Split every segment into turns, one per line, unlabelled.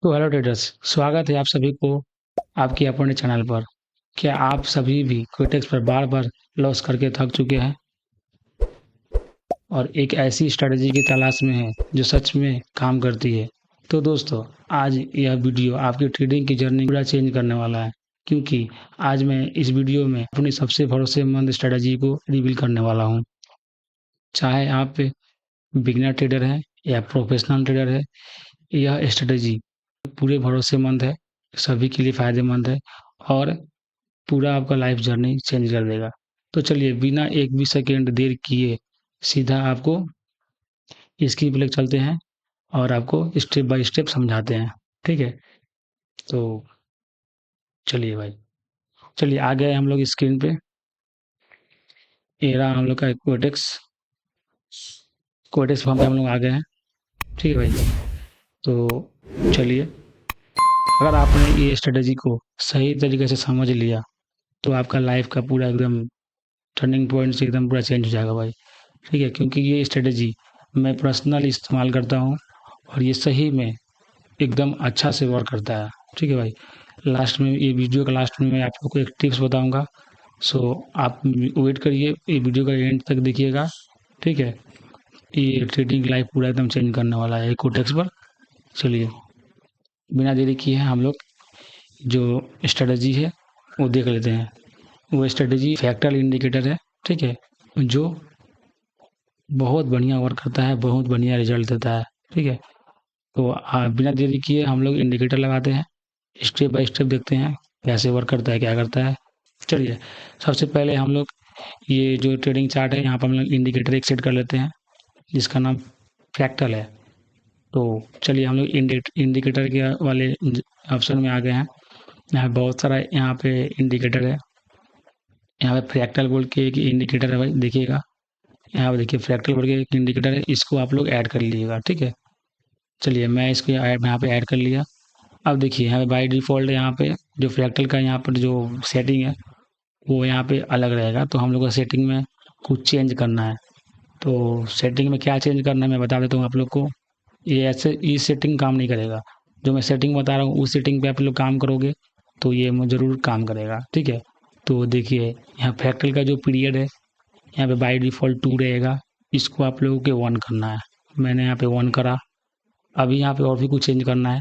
तो hello traders, स्वागत है आप सभी को आपके अपने चैनल पर। क्या आप सभी भी क्विटेक्स पर बार बार लॉस करके थक चुके हैं और एक ऐसी स्ट्रेटजी की तलाश में हैं जो सच में काम करती है? तो दोस्तों, आज यह वीडियो आपकी ट्रेडिंग की जर्नी पूरा चेंज करने वाला है, क्योंकि आज मैं इस वीडियो में अपनी सबसे भरोसेमंद स्ट्रेटजी को रिवील करने वाला हूँ। चाहे आप बिगिनर ट्रेडर हैं या प्रोफेशनल ट्रेडर है, यह स्ट्रेटजी पूरे भरोसेमंद है, सभी के लिए फ़ायदेमंद है और पूरा आपका लाइफ जर्नी चेंज कर देगा। तो चलिए बिना एक भी सेकंड देर किए सीधा आपको इसकी पे चलते हैं और आपको स्टेप बाय स्टेप समझाते हैं। ठीक है? तो चलिए भाई, चलिए आ गए हम लोग स्क्रीन पे। ये रहा हम लोग का कोडेक्स। कोडेक्स फॉर्म पे हम लोग आ गए हैं। ठीक है भाई? तो चलिए, अगर आपने ये स्ट्रेटजी को सही तरीके से समझ लिया, तो आपका लाइफ का पूरा एकदम टर्निंग पॉइंट से एकदम पूरा चेंज हो जाएगा भाई। ठीक है? क्योंकि ये स्ट्रेटजी मैं पर्सनली इस्तेमाल करता हूँ और ये सही में एकदम अच्छा से वर्क करता है। ठीक है भाई? लास्ट में ये वीडियो का लास्ट में मैं आप लोग को एक टिप्स बताऊँगा। सो आप वेट करिए, ये वीडियो का एंड तक देखिएगा। ठीक है? ये ट्रेडिंग लाइफ पूरा एकदम चेंज करने वाला है कोटेक्स पर। चलिए, बिना देरी किए हम लोग जो स्ट्रेटजी है वो देख लेते हैं। वो स्ट्रेटजी फैक्टर इंडिकेटर है। ठीक है? जो बहुत बढ़िया वर्क करता है, बहुत बढ़िया रिजल्ट देता है। ठीक है? तो बिना देरी किए हम लोग इंडिकेटर लगाते हैं, स्टेप बाय स्टेप देखते हैं कैसे वर्क करता है, क्या करता है। चलिए, सबसे पहले हम लोग ये जो ट्रेडिंग चार्ट है यहाँ पर हम लोग इंडिकेटर एक सेट कर लेते हैं जिसका नाम फ्रैक्टल है। तो चलिए हम लोग इंडिकेटर के वाले ऑप्शन में आ गए हैं। यहाँ बहुत सारा यहाँ पे इंडिकेटर है। यहाँ पे फ्रैक्टल बोल के एक इंडिकेटर है भाई, देखिएगा। यहाँ पे देखिए फ्रैक्टल बोल के एक इंडिकेटर है, इसको आप लोग ऐड कर लीजिएगा। ठीक है? चलिए मैं इसको यहाँ पे ऐड कर लिया। अब देखिए यहाँ पे बाय डिफ़ॉल्ट यहाँ पे जो फ्रैक्टल का यहाँ पर जो सेटिंग है वो यहाँ पे अलग रहेगा, तो हम लोग को सेटिंग में कुछ चेंज करना है। तो सेटिंग में क्या चेंज करना है मैं बता देता हूँ आप लोग को। ये ऐसे ये सेटिंग काम नहीं करेगा। जो मैं सेटिंग बता रहा हूँ उस सेटिंग पे आप लोग काम करोगे तो ये ज़रूर काम करेगा। ठीक है? तो देखिए यहाँ फ्रैक्टल का जो पीरियड है यहाँ पे बाय डिफ़ॉल्ट 2 रहेगा, इसको आप लोगों को 1 करना है। मैंने यहाँ पे 1 करा। अभी यहाँ पे और भी कुछ चेंज करना है।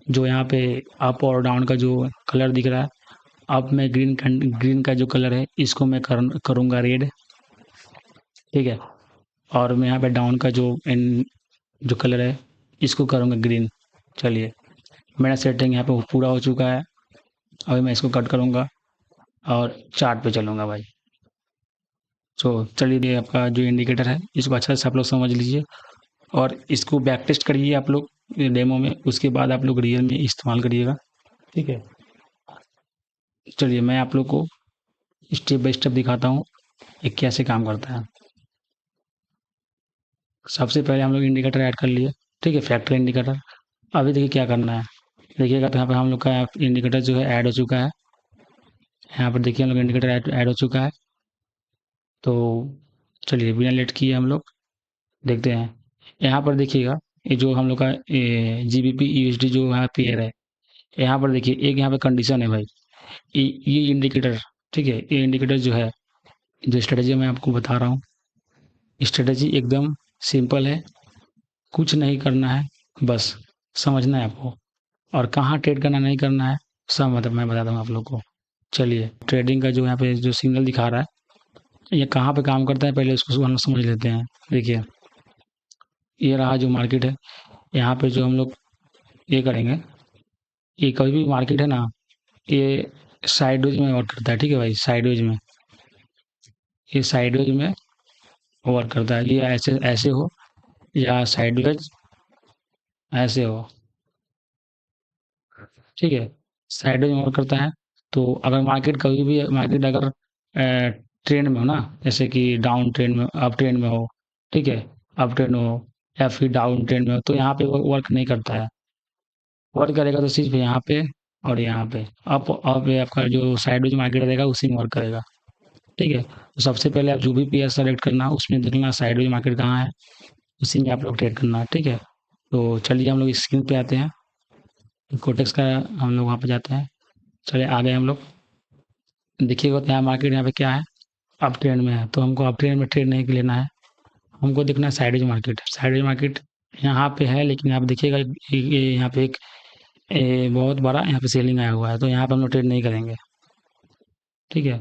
जो यहाँ पे अप और डाउन का जो कलर दिख रहा है, अब मैं ग्रीन का जो कलर है इसको मैं करूँगा रेड। ठीक है? और मैं यहाँ पे डाउन का जो कलर है इसको करूँगा ग्रीन। चलिए, मेरा सेटिंग यहाँ पे पूरा हो चुका है। अभी मैं इसको कट करूँगा और चार्ट पे चलूँगा भाई। तो चलिए, ये आपका जो इंडिकेटर है इसको अच्छा से आप लोग समझ लीजिए और इसको बैक टेस्ट करिए आप लोग डेमो में, उसके बाद आप लोग रियल में इस्तेमाल करिएगा। ठीक है? चलिए मैं आप लोग को स्टेप बाय स्टेप दिखाता हूँ ये कैसे काम करता है। सबसे पहले हम लोग इंडिकेटर ऐड कर लिए। ठीक है? Factor indicator. अभी देखिए क्या करना है, देखिएगा तो यहाँ पे हम लोग का इंडिकेटर जो है ऐड हो चुका है। यहाँ पर देखिए हम लोग इंडिकेटर ऐड हो चुका है। तो चलिए बिना लेट किए हम लोग देखते हैं। यहाँ पर देखिएगा ये जो हम लोग का GBP USD जो यहाँ पेयर है, यहाँ पर देखिए एक यहाँ पे कंडीशन है भाई। ये इंडिकेटर, ठीक है, ये इंडिकेटर जो है, जो स्ट्रेटजी मैं आपको बता रहा हूँ, स्ट्रेटजी एकदम सिंपल है। कुछ नहीं करना है, बस समझना है आपको और कहाँ ट्रेड करना नहीं करना है सब मतलब मैं बताता हूँ आप लोग को। चलिए, ट्रेडिंग का जो यहाँ पे जो सिग्नल दिखा रहा है ये कहाँ पे काम करता है पहले उसको हम लोग समझ लेते हैं। देखिए ये रहा जो मार्केट है, यहाँ पे जो हम लोग ये करेंगे, ये कभी भी मार्केट है ना, ये साइडवेज में वर्क करता है। ठीक है भाई? साइडवेज में, ये साइडवेज में वर्क करता है। ये ऐसे ऐसे हो या साइडवेज ऐसे हो। ठीक है? साइडवेज में वर्क करता है। तो अगर मार्केट कभी भी मार्केट अगर ट्रेंड में हो ना, जैसे कि डाउन ट्रेंड में, अप ट्रेंड में हो, ठीक है, अप ट्रेंड में हो या फिर डाउन ट्रेंड में हो, तो यहाँ पे वो वर्क नहीं करता है। वर्क करेगा तो सिर्फ यहाँ पे और यहाँ पे। अप आपका जो साइडवेज मार्केट रहेगा उसी में वर्क करेगा। ठीक है? तो सबसे पहले आप जो भी पेयर सेलेक्ट करना उसमें देखना साइडवेज मार्केट कहाँ है, उसी में आप लोग ट्रेड करना। ठीक है? तो चलिए हम लोग स्क्रीन पे आते हैं। कोटेक्स का हम लोग वहाँ पे जाते हैं। चलिए आ गए हम लोग। देखिएगा तो यहाँ मार्केट यहाँ पे क्या है, अप ट्रेंड में है, तो हमको अप ट्रेंड में ट्रेड नहीं लेना है, हमको देखना है साइडवेज मार्केट। साइडवेज मार्केट यहाँ पे है, लेकिन आप देखिएगा ये यहाँ पे एक बहुत बड़ा यहाँ पे सेलिंग आया हुआ है, तो यहाँ पे हम लोग ट्रेड नहीं करेंगे। ठीक है,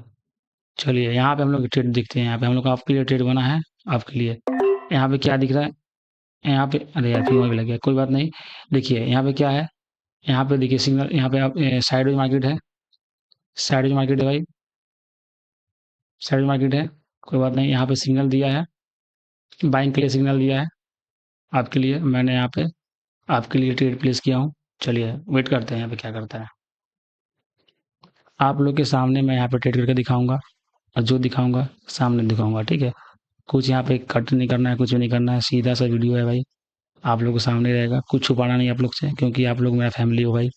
चलिए यहाँ पे हम लोग ट्रेड देखते हैं। यहाँ पे हम लोग का आपके लिए ट्रेड बना है, आपके लिए। यहाँ पे क्या दिख रहा है, यहाँ पे अरे यार फीवर भी लग गया, कोई बात नहीं। देखिए यहाँ पे क्या है, यहाँ पे देखिए सिग्नल, यहाँ पे आप साइडवेज मार्केट है, साइडवेज मार्केट है भाई, साइडवेज मार्केट है। कोई बात नहीं, यहाँ पे सिग्नल दिया है, बाइंग के लिए सिग्नल दिया है आपके लिए। मैंने यहाँ पे आपके लिए ट्रेड प्लेस किया हूँ। चलिए वेट करते हैं यहाँ पे क्या करता है। आप लोग के सामने मैं यहाँ पे ट्रेड करके दिखाऊंगा, और जो दिखाऊंगा सामने दिखाऊंगा, ठीक है। कुछ यहाँ पे कट नहीं करना है, कुछ भी नहीं करना है, सीधा सा वीडियो है भाई, आप लोगों के सामने रहेगा, कुछ छुपाना नहीं आप लोग से, क्योंकि आप लोग मेरा फैमिली हो भाई,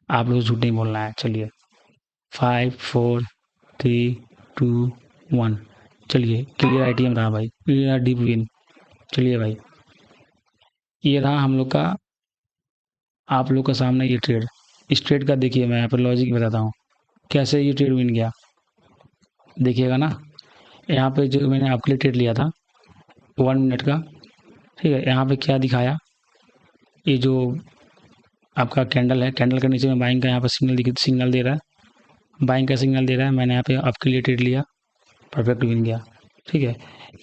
आप लोग झूठ नहीं बोलना है। चलिए 5 4 3 2 1। चलिए क्लियर आईटीएम रहा भाई, क्लियर डीप विन। चलिए भाई, ये रहा हम लोग का, आप लोग का सामने ये ट्रेड। इस ट्रेड का देखिए, मैं यहाँ पर लॉजिक बताता हूँ कैसे ये ट्रेड विन गया। देखिएगा ना, यहाँ पे जो मैंने आपके लिए ट्रेड लिया था 1 मिनट का, ठीक है, यहाँ पे क्या दिखाया, ये जो आपका कैंडल है, कैंडल के नीचे में बाइंग का यहाँ पर सिग्नल दे रहा है, बाइंग का सिग्नल दे रहा है। मैंने यहाँ पे आपके लिए ट्रेड लिया, परफेक्ट विन गया। ठीक है,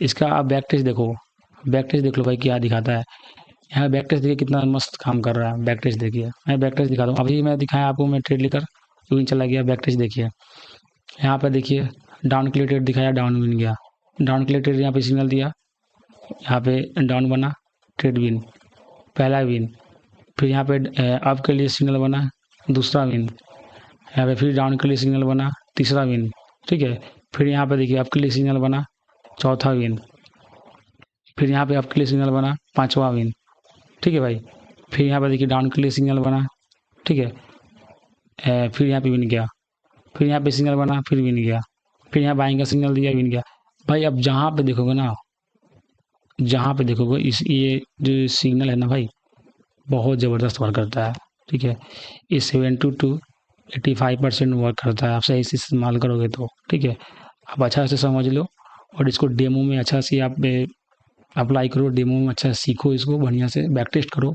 इसका आप बैक टेस्ट देखो, बैक टेस्ट देख लो भाई क्या दिखाता है। यहाँ बैक टेस्ट देखिए कितना मस्त काम कर रहा है, बैक टेस्ट देखिए, मैं बैक टेस्ट दिखा दूँ अभी, मैं दिखाया आपको, मैं ट्रेड लेकर विन चला गया। बैक टेस्ट देखिए, यहाँ पर देखिए डाउन के लिए ट्रेड दिखाया, डाउन विन गया, डाउन के लिए ट्रेड यहाँ पे सिग्नल दिया, यहाँ पे डाउन बना, ट्रेड विन, पहला विन। फिर यहाँ पे अप के लिए सिग्नल बना, दूसरा विन। यहाँ पे फिर डाउन के लिए सिग्नल बना, तीसरा विन। ठीक है, फिर यहाँ पे देखिए अप के लिए सिग्नल बना, चौथा विन। फिर यहाँ पे अप के लिए सिग्नल बना, पांचवा विन। ठीक है भाई, फिर यहाँ पे देखिए डाउन के लिए सिग्नल बना, ठीक है, फिर यहाँ पे विन गया, फिर यहाँ पे सिग्नल बना, फिर विन गया, फिर यहाँ बाइंग का सिग्नल दिया, विन गया। भाई अब जहाँ पे देखोगे ना, जहाँ पे देखोगे इस ये जो सिग्नल है ना भाई, बहुत ज़बरदस्त वर्क करता है। ठीक है, ये 70 to 85% वर्क करता है, आप सही से इस्तेमाल करोगे तो। ठीक है, आप अच्छा से समझ लो, और इसको डेमो में अच्छा से आप अप्लाई करो, डेमो में अच्छा से सीखो, इसको बढ़िया से बैक टेस्ट करो।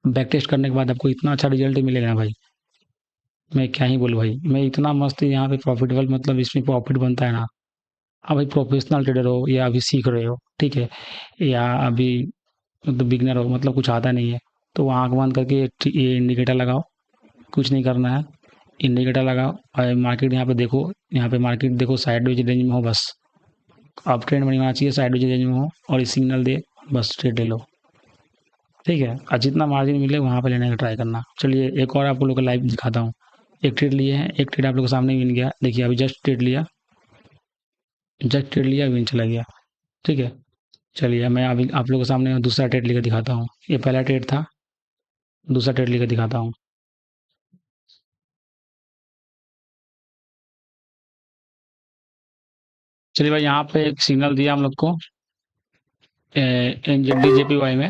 बैक टेस्ट करने के बाद आपको इतना अच्छा रिजल्ट मिलेगा ना भाई, मैं क्या ही बोलूँ भाई, मैं इतना मस्त यहाँ पे प्रॉफिटेबल, मतलब इसमें प्रॉफिट बनता है ना। आप भाई प्रोफेशनल ट्रेडर हो या अभी सीख रहे हो, ठीक है, या अभी मतलब बिगनर हो, मतलब कुछ आता नहीं है, तो आँख बंद करके ये इंडिकेटर लगाओ, कुछ नहीं करना है, इंडिकेटर लगाओ और मार्केट यहाँ पे देखो, यहाँ पे मार्केट देखो साइडवेज रेंज में हो बस, अप ट्रेंड बनना चाहिए, साइडवेज रेंज में हो और ये सिग्नल दे, बस ट्रेड ले लो। ठीक है, और जितना मार्जिन मिले वहाँ पे लेने का ट्राई करना। चलिए एक और आपको लोग लाइव दिखाता हूँ। एक ट्रेड लिए हैं, एक ट्रेड आप लोग के सामने मिल गया, देखिए अभी जस्ट ट्रेड लिया, जस्ट ट्रेड लिया, विन चला गया। ठीक है, चलिए मैं अभी आप लोगों के सामने दूसरा ट्रेड लेकर दिखाता हूँ। ये पहला ट्रेड था, दूसरा ट्रेड लेकर दिखाता हूँ। चलिए भाई, यहाँ पे एक सिग्नल दिया हम लोग को NZD JPY में,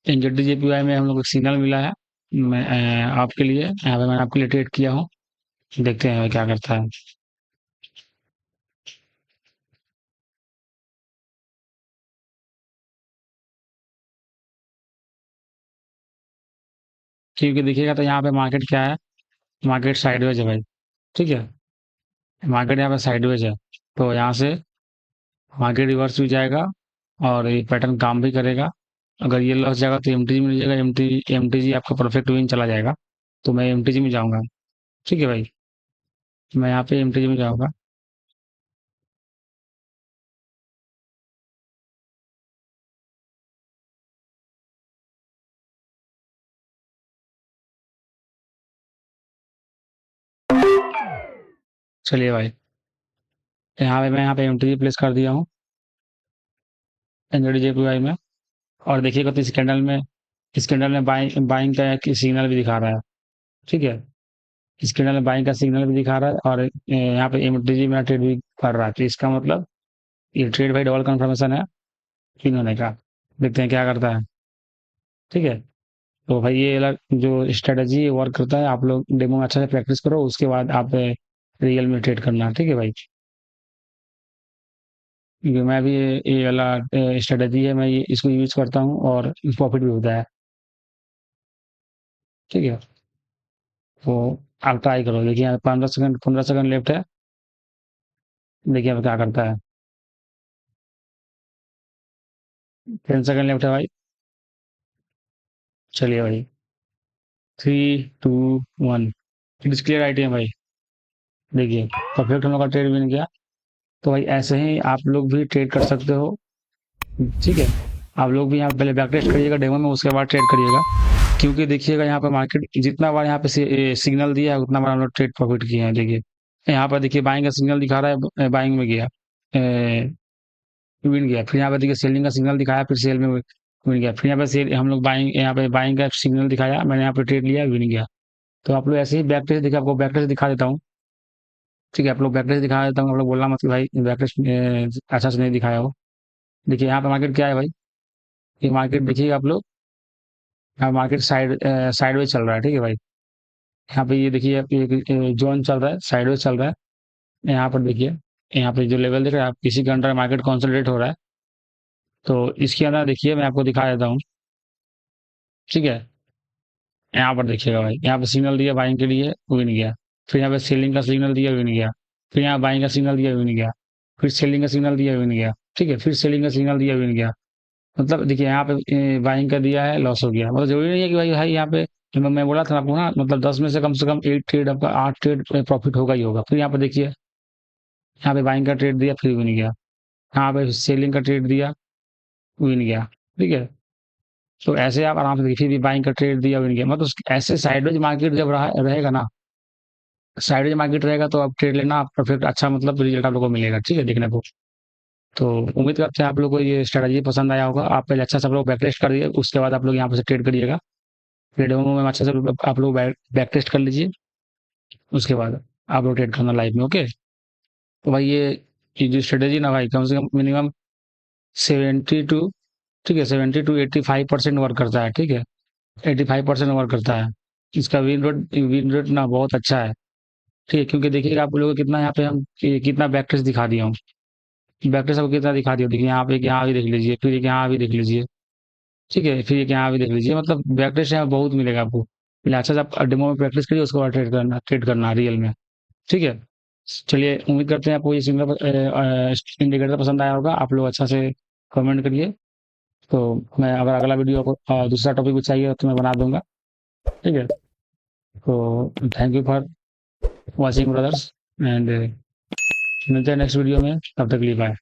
NZD JPY में हम लोग को सिग्नल मिला है। मैं आपके लिए यहाँ पे मैंने आपके लिए ट्रेड किया हूँ, देखते हैं क्या करता है। क्योंकि देखिएगा तो यहाँ पे मार्केट क्या है, मार्केट साइडवेज है भाई। ठीक है, मार्केट यहाँ पे साइडवेज है, तो यहाँ से मार्केट रिवर्स भी जाएगा और ये पैटर्न काम भी करेगा। अगर ये लॉस जाएगा तो एमटीजी में जाएगा, एमटीजी आपका परफेक्ट विन चला जाएगा, तो मैं एमटीजी में जाऊंगा। ठीक है भाई, मैं यहाँ पे एमटीजी में जाऊंगा। चलिए भाई, यहाँ पे मैं यहाँ पे एमटीजी प्लेस कर दिया हूँ NZD JPY में, और देखिएगा तो इस कैंडल में बाइंग का एक सिग्नल भी दिखा रहा है। ठीक है, इस कैंडल में बाइंग का सिग्नल भी दिखा रहा है, और यहाँ पे एमटीजी में ट्रेड भी कर रहा है, तो इसका मतलब ये ट्रेड भाई डबल कंफर्मेशन है विन होने का। देखते हैं क्या करता है। ठीक है, तो भाई ये वाला जो स्ट्रेटजी वर्क करता है, आप लोग डेमो में अच्छा से प्रैक्टिस करो, उसके बाद आप रियल में ट्रेड करना, ठीक है भाई। क्योंकि मैं भी ये वाला स्ट्रेटजी है, मैं ये इसको यूज करता हूँ और प्रॉफिट भी होता है, ठीक है। तो आप ट्राई करो, देखिए यहाँ 15 सेकंड लेफ्ट है, देखिए अब क्या करता है। 10 सेकंड लेफ्ट है भाई। चलिए भाई, 3, 2, 1, इट इज क्लियर आईटी है भाई। देखिए परफेक्ट हम लोग का ट्रेड बन गया। तो भाई ऐसे ही आप लोग भी ट्रेड कर सकते हो, ठीक है। आप लोग भी यहाँ पहले बैक टेस्ट करिएगा डेमो में, उसके बाद ट्रेड करिएगा। क्योंकि देखिएगा यहाँ पे मार्केट जितना बार यहाँ पे सिग्नल दिया है, उतना बार हम लोग ट्रेड प्रॉफिट किए हैं। देखिए यहाँ पर देखिए बाइंग का सिग्नल दिखा रहा है, बाइंग में गया, विन गया। फिर यहाँ पे देखिए सेलिंग का सिग्नल दिखाया, फिर सेल में विन गया। फिर यहाँ पे सेल, हम लोग बाइंग, यहाँ पे बाइंग का सिग्नल दिखाया, मैंने यहाँ पे ट्रेड लिया, विन गया। तो आप लोग ऐसे ही बैक टेस्ट, देखिए आपको बैक टेस्ट दिखा देता हूँ, ठीक है। आप लोग बैक टेस्ट दिखा देता हूँ, आप लोग बोलना मत कि भाई बैक टेस्ट अच्छा से नहीं दिखाया हो। देखिए यहाँ पे मार्केट क्या है भाई, ये मार्केट देखिए आप लोग, यहाँ मार्केट साइडवेज चल रहा है, ठीक है भाई। यहाँ पे ये देखिए एक जोन चल रहा है, साइडवेज चल रहा है। यहाँ पर देखिए, यहाँ पे जो लेवल दिख रहा है, आप इसी के अंडर मार्केट कॉन्सोलिडेट हो रहा है। तो इसके अंदर देखिए मैं आपको दिखा देता हूँ, ठीक है। यहाँ पर देखिएगा भाई, यहाँ पे सिग्नल दिया बाइंग के लिए, विन गया। फिर यहाँ पे सेलिंग का सिग्नल दिया, विन गया। फिर यहाँ बाइंग का सिग्नल दिया, विन गया। फिर सेलिंग का सिग्नल दिया, विन गया, ठीक है। फिर सेलिंग का सिग्नल दिया, विन गया। मतलब देखिए यहाँ पे बाइंग का दिया है, लॉस हो गया। मतलब जरूरी नहीं है कि भाई भाई यहाँ पे, जो मैं बोला था आपको ना, मतलब 10 में से कम 8 ट्रेड, आपका 8 ट्रेड प्रॉफिट होगा ही होगा। फिर यहाँ पे देखिए, यहाँ पे बाइंग का ट्रेड दिया, फिर विन गया। यहाँ पे सेलिंग का ट्रेड दिया, विन गया, ठीक है। तो ऐसे आप आराम से देखिए, फिर भी बाइंग का ट्रेड दिया, विन गया। मतलब ऐसे साइडवेज मार्केट जब रहेगा ना, साइडवेज मार्केट रहेगा तो आप ट्रेड लेना, आप परफेक्ट अच्छा मतलब रिजल्ट आप लोग को मिलेगा, ठीक है, देखने को। तो उम्मीद करते हैं आप लोग को ये स्ट्रेटजी पसंद आया होगा। आप पहले अच्छा से आप लोग बैक टेस्ट कर दिए, उसके बाद आप लोग यहाँ पे से ट्रेड करिएगा। फिर डेमो में अच्छा से आप लोग बैक टेस्ट कर लीजिए, उसके बाद आप लोग ट्रेड करना लाइव में, ओके। तो भाई ये जो स्ट्रेटेजी ना भाई, कम से कम मिनिमम 72, ठीक है, 70 to 85% वर्क करता है, ठीक है। 85% वर्क करता है। इसका विन रेट ना बहुत अच्छा है, ठीक है। क्योंकि देखिएगा आप लोगों को कितना यहाँ पे कितना बैक टेस्ट दिखा दिया हूँ, बैक टेस्ट आपको कितना दिखा दिया। देखिए यहाँ पे, यहाँ भी देख लीजिए, फिर एक यहाँ भी देख लीजिए, ठीक है। फिर एक यहाँ भी देख लीजिए, मतलब बैक टेस्ट यहाँ बहुत मिलेगा आपको। पहले अच्छा से आप डेमो में प्रैक्टिस करिए, उसके बाद ट्रेड करना रियल में, ठीक है। चलिए उम्मीद करते हैं आपको ये सिंगल इंडिकेटर पसंद आया होगा। आप लोग अच्छा से कमेंट करिए। तो मैं अगर अगला वीडियो को दूसरा टॉपिक भी चाहिए तो मैं बना दूंगा, ठीक है। तो thank you for watching brothers, and मिलते हैं नेक्स्ट वीडियो में, तब तक के लिए बाय।